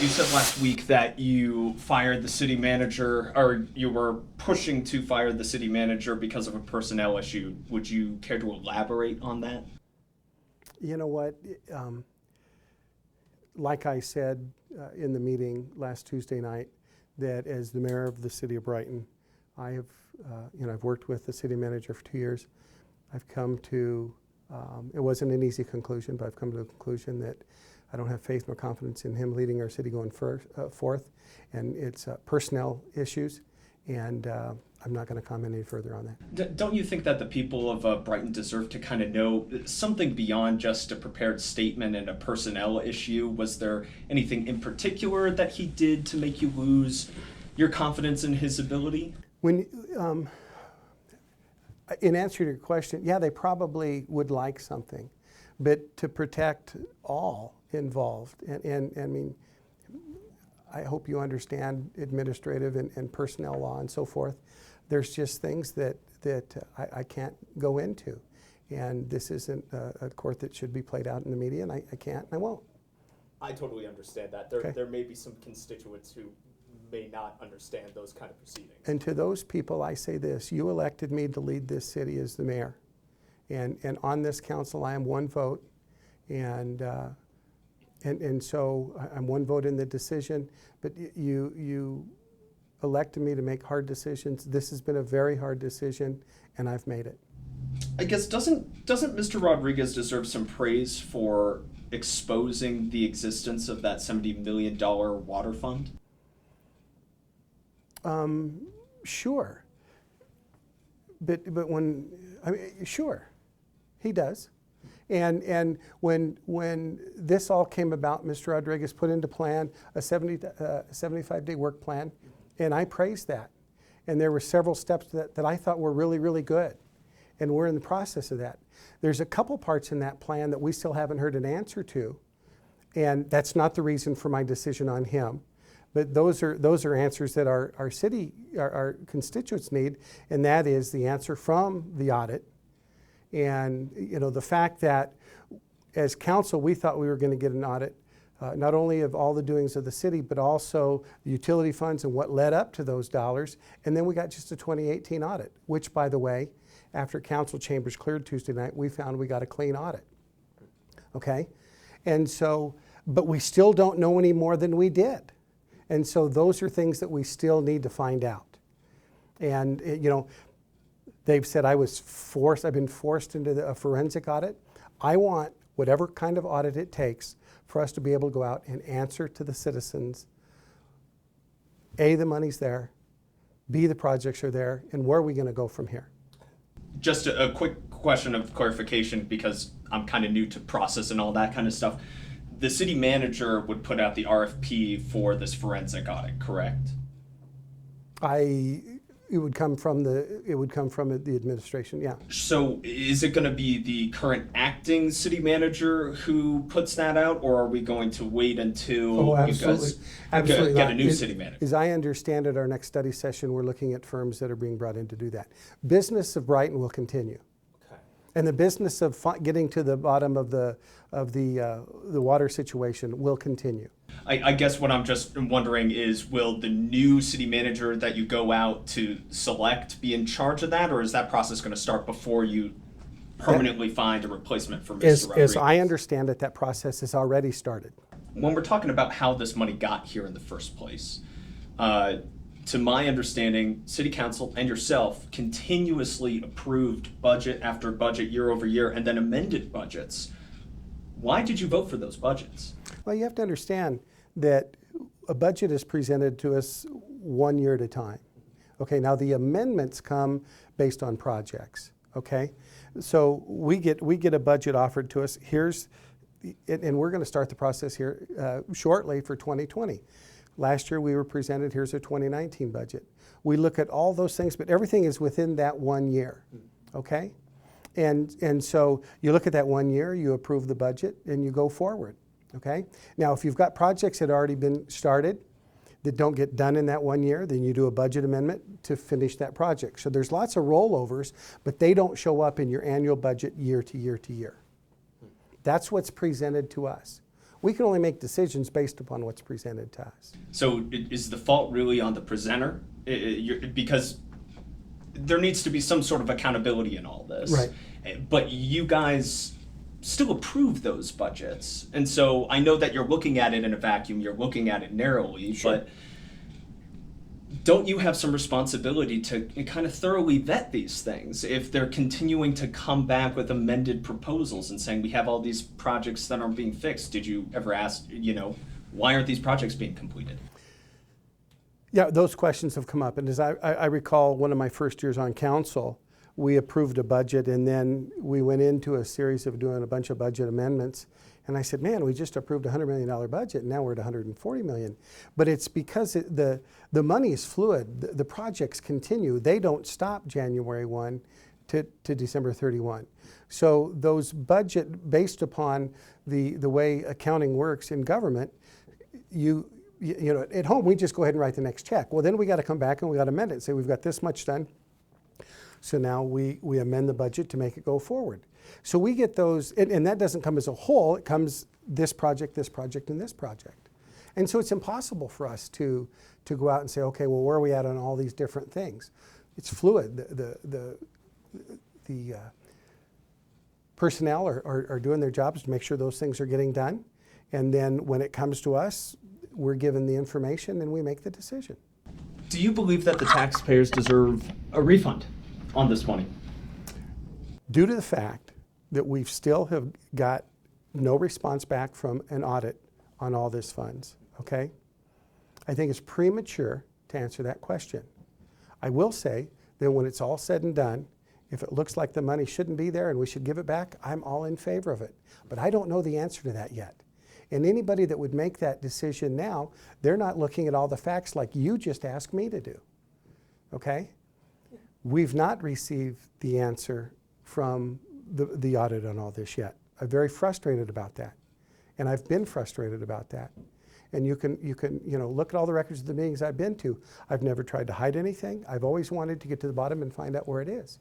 You said last week that you fired the city manager, or you were pushing to fire the city manager because of a personnel issue. Would you care to elaborate on that? You know what? Like I said in the meeting last Tuesday night, that as the mayor of the city of Brighton, I have, I've worked with the city manager for 2 years. I've come to, it wasn't an easy conclusion, but I've come to the conclusion that I don't have faith nor confidence in him leading our city going forth, and it's personnel issues, and I'm not going to comment any further on that. Don't you think that the people of Brighton deserve to kind of know something beyond just a prepared statement and a personnel issue? Was there anything in particular that he did to make you lose your confidence in his ability? When, in answer to your question, yeah, they probably would like something, but to protect all involved, and I mean, I hope you understand administrative and personnel law and so forth. There's just things that I can't go into, and this isn't a court that should be played out in the media, and I can't and I won't. I totally understand that. There may be some constituents who may not understand those kind of proceedings. And to those people, I say this: you elected me to lead this city as the mayor, and on this council, I am one vote, and so I'm one vote in the decision. But you elected me to make hard decisions. This has been a very hard decision, and I've made it. I guess doesn't Mr. Rodriguez deserve some praise for exposing the existence of that $70 million water fund? Sure. But when sure, he does. And when this all came about, Mr. Rodriguez put into plan a 75-day work plan, and I praised that. And there were several steps that I thought were really, really good. And we're in the process of that. There's a couple parts in that plan that we still haven't heard an answer to, and that's not the reason for my decision on him. But those are answers that our city, our constituents need, and that is the answer from the audit. And the fact that as council we thought we were going to get an audit, not only of all the doings of the city, but also the utility funds and what led up to those dollars. And then we got just a 2018 audit, which, by the way, after council chambers cleared Tuesday night, we found we got a clean audit. Okay? And so, but we still don't know any more than we did. And so those are things that we still need to find out. And, they've said I've been forced into a forensic audit. I want whatever kind of audit it takes for us to be able to go out and answer to the citizens, A, the money's there, B, the projects are there, and where are we going to go from here? Just a quick question of clarification, because I'm kind of new to process and all that kind of stuff. The city manager would put out the RFP for this forensic audit, correct? It would come from the administration, yeah. So is it going to be the current acting city manager who puts that out, or are we going to wait until you guys get a new city manager? As I understand it, our next study session, we're looking at firms that are being brought in to do that. Business of Brighton will continue. Okay. And the business of getting to the bottom of the water situation will continue. I guess what I'm just wondering is, will the new city manager that you go out to select be in charge of that, or is that process going to start before you permanently find a replacement for Mr. Rodriguez? As I understand it, that process has already started. When we're talking about how this money got here in the first place, to my understanding, City Council and yourself continuously approved budget after budget year over year and then amended budgets. Why did you vote for those budgets? Well, you have to understand that a budget is presented to us 1 year at a time. Okay, now the amendments come based on projects. Okay, so we get a budget offered to us. And we're going to start the process here shortly for 2020. Last year we were presented, here's a 2019 budget. We look at all those things, but everything is within that 1 year. Okay, and so you look at that 1 year, you approve the budget, and you go forward. Okay? Now, if you've got projects that have already been started that don't get done in that 1 year, then you do a budget amendment to finish that project. So there's lots of rollovers, but they don't show up in your annual budget year to year to year. That's what's presented to us. We can only make decisions based upon what's presented to us. So is the fault really on the presenter? Because there needs to be some sort of accountability in all this. Right. But you guys still approve those budgets. And so I know that you're looking at it in a vacuum, you're looking at it narrowly, Sure. but don't you have some responsibility to kind of thoroughly vet these things if they're continuing to come back with amended proposals and saying we have all these projects that aren't being fixed? Did you ever ask, why aren't these projects being completed? Yeah, those questions have come up. And as I recall, one of my first years on council, we approved a budget and then we went into a series of doing a bunch of budget amendments. And I said, man, we just approved a $100 million budget and now we're at $140 million. But it's because the money is fluid. The projects continue. They don't stop January 1 to December 31. So those budget, based upon the way accounting works in government, you know, at home, we just go ahead and write the next check. Well, then we got to come back and we got to amend it and say we've got this much done. So now we amend the budget to make it go forward. So we get those, and that doesn't come as a whole, it comes this project, and this project. And so it's impossible for us to go out and say, okay, well, where are we at on all these different things? It's fluid. The personnel are doing their jobs to make sure those things are getting done. And then when it comes to us, we're given the information and we make the decision. Do you believe that the taxpayers deserve a refund on this money? Due to the fact that we've still have got no response back from an audit on all this funds, okay? I think it's premature to answer that question. I will say that when it's all said and done, if it looks like the money shouldn't be there and we should give it back, I'm all in favor of it. But I don't know the answer to that yet. And anybody that would make that decision now, they're not looking at all the facts like you just asked me to do, okay? We've not received the answer from the audit on all this yet. I'm very frustrated about that. And I've been frustrated about that. And you can look at all the records of the meetings I've been to. I've never tried to hide anything. I've always wanted to get to the bottom and find out where it is.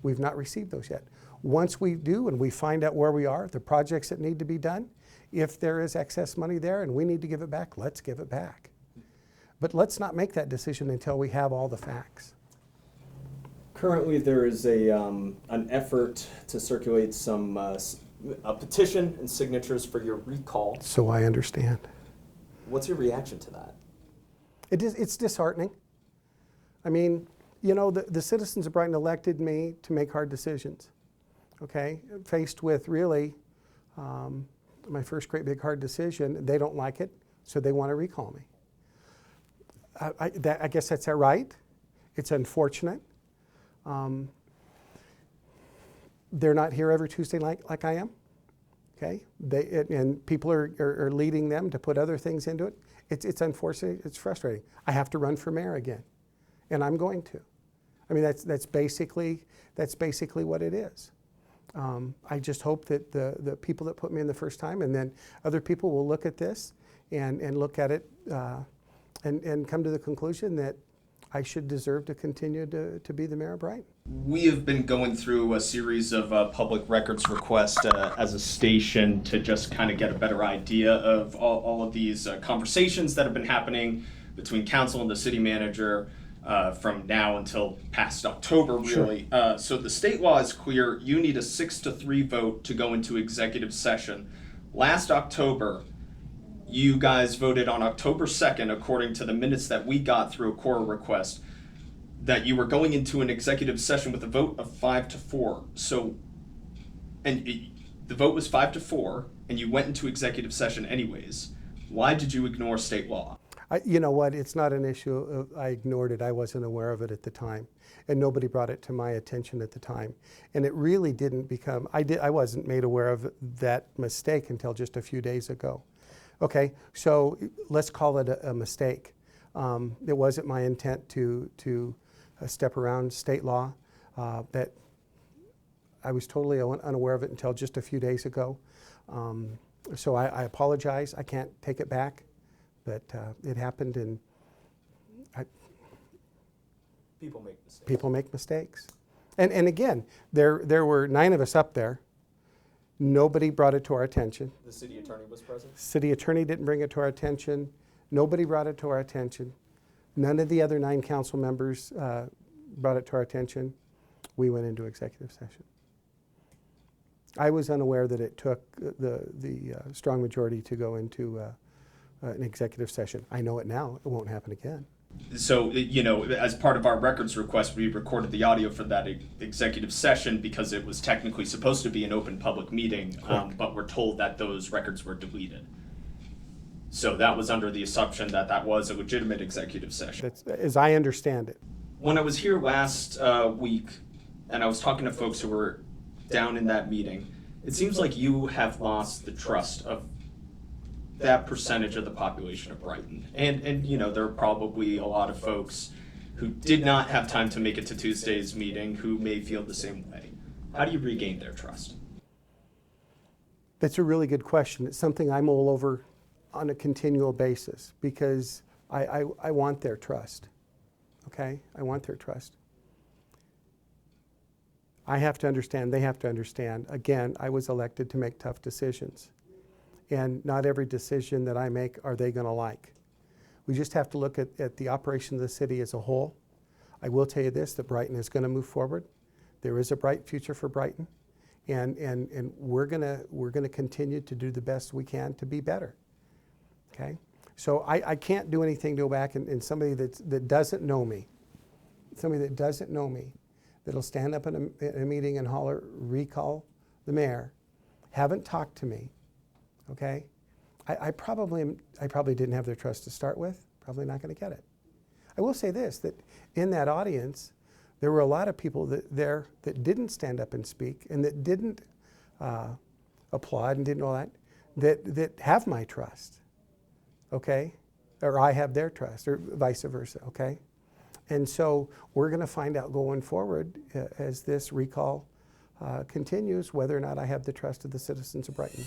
We've not received those yet. Once we do and we find out where we are, the projects that need to be done, if there is excess money there and we need to give it back, let's give it back. But let's not make that decision until we have all the facts. Currently, there is an effort to circulate a petition and signatures for your recall. So I understand. What's your reaction to that? It's disheartening. I mean, the citizens of Brighton elected me to make hard decisions, okay? Faced with really my first great big hard decision, they don't like it, so they want to recall me. I guess that's right. It's unfortunate. They're not here every Tuesday like I am, okay? And people are leading them to put other things into it. It's unfortunate, it's frustrating. I have to run for mayor again, and I'm going to. I mean, that's basically what it is. I just hope that the people that put me in the first time and then other people will look at this and look at it and come to the conclusion that I should deserve to continue to be the mayor of Brighton. We have been going through a series of public records requests as a station to just kind of get a better idea of all of these conversations that have been happening between council and the city manager from now until past October, really. Sure. So the state law is clear. You need a 6-3 vote to go into executive session. Last October, you guys voted on October 2nd, according to the minutes that we got through a Cora request, that you were going into an executive session with a vote of 5-4. So, the vote was 5-4, and you went into executive session anyways. Why did you ignore state law? You know what? It's not an issue. I ignored it. I wasn't aware of it at the time, and nobody brought it to my attention at the time. And it really didn't become. I wasn't made aware of that mistake until just a few days ago. Okay, so let's call it a mistake. It wasn't my intent to step around state law. That I was totally unaware of it until just a few days ago. So I apologize. I can't take it back, but it happened, and People make mistakes. people make mistakes. And again, there were 9 of us up there, Nobody brought it to our attention. The city attorney was present? City attorney didn't bring it to our attention. Nobody brought it to our attention. None of the other 9 council members brought it to our attention. We went into executive session. I was unaware that it took the strong majority to go into an executive session. I know it now. It won't happen again. So, as part of our records request, we recorded the audio for that executive session because it was technically supposed to be an open public meeting, but we're told that those records were deleted. So that was under the assumption that that was a legitimate executive session. That's, as I understand it. When I was here last week, and I was talking to folks who were down in that meeting, it seems like you have lost the trust of that percentage of the population of Brighton. And there are probably a lot of folks who did not have time to make it to Tuesday's meeting who may feel the same way. How do you regain their trust? That's a really good question. It's something I'm all over on a continual basis because I want their trust. Okay? I want their trust. I have to understand, they have to understand. Again, I was elected to make tough decisions. And not every decision that I make are they going to like. We just have to look at the operation of the city as a whole. I will tell you this, that Brighton is going to move forward. There is a bright future for Brighton. And we're gonna continue to do the best we can to be better. Okay? So I can't do anything to go back and somebody that doesn't know me, that'll stand up in a meeting and holler, recall the mayor, haven't talked to me. Okay, I probably didn't have their trust to start with. Probably not going to get it. I will say this: that in that audience, there were a lot of people that didn't stand up and speak, and that didn't applaud and didn't all that have my trust. Okay, or I have their trust, or vice versa. Okay, and so we're going to find out going forward as this recall continues whether or not I have the trust of the citizens of Brighton.